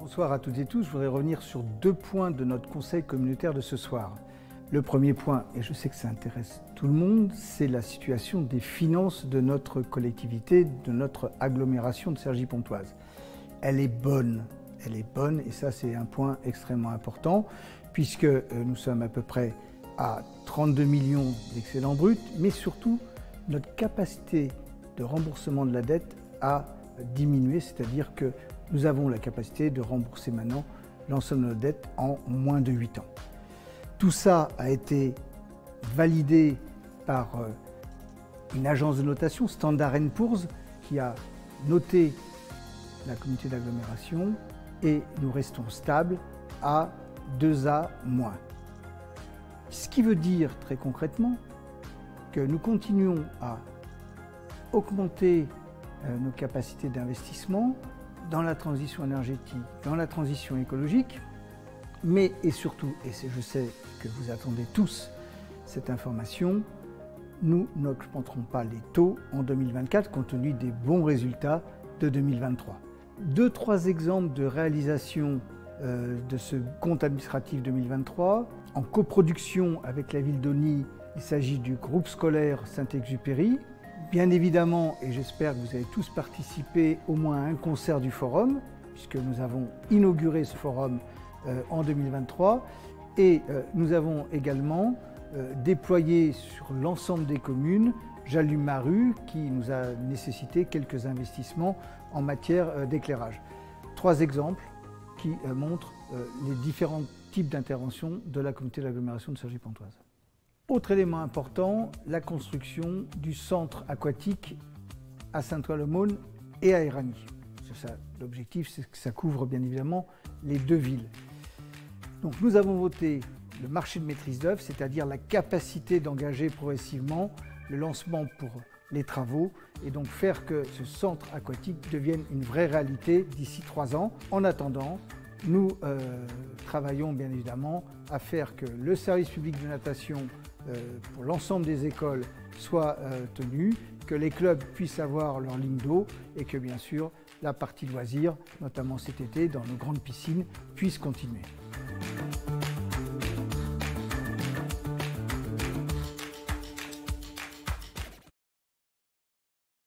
Bonsoir à toutes et tous. Je voudrais revenir sur deux points de notre conseil communautaire de ce soir. Le premier point, et je sais que ça intéresse tout le monde, c'est la situation des finances de notre collectivité, de notre agglomération de Cergy-Pontoise. Elle est bonne et ça c'est un point extrêmement important puisque nous sommes à peu près à 32 millions d'excédents bruts, mais surtout notre capacité de remboursement de la dette a diminué, c'est-à-dire que nous avons la capacité de rembourser maintenant l'ensemble de nos dettes en moins de 8 ans. Tout ça a été validé par une agence de notation, Standard & Poor's, qui a noté la communauté d'agglomération et nous restons stables à 2A-. Ce qui veut dire très concrètement que nous continuons à augmenter nos capacités d'investissement dans la transition énergétique, dans la transition écologique, mais et surtout, et je sais que vous attendez tous cette information, nous n'augmenterons pas les taux en 2024 compte tenu des bons résultats de 2023. 2-3 exemples de réalisation de ce compte administratif 2023. En coproduction avec la ville d'Osny, il s'agit du groupe scolaire Saint-Exupéry. Bien évidemment, et j'espère que vous avez tous participé au moins à un concert du forum, puisque nous avons inauguré ce forum en 2023, et nous avons également déployé sur l'ensemble des communes J'allume ma rue, qui nous a nécessité quelques investissements en matière d'éclairage. 3 exemples qui montrent les différents types d'interventions de la communauté d'agglomération de Cergy-Pontoise. Autre élément important, la construction du centre aquatique à Saint-Ouen-l'Aumône et à Éragny. L'objectif, c'est que ça couvre bien évidemment les deux villes. Donc nous avons voté le marché de maîtrise d'œuvre, c'est-à-dire la capacité d'engager progressivement le lancement pour les travaux et donc faire que ce centre aquatique devienne une vraie réalité d'ici 3 ans. En attendant, nous travaillons bien évidemment à faire que le service public de natation pour l'ensemble des écoles soit tenu, que les clubs puissent avoir leur ligne d'eau et que bien sûr la partie loisirs, notamment cet été dans nos grandes piscines, puisse continuer.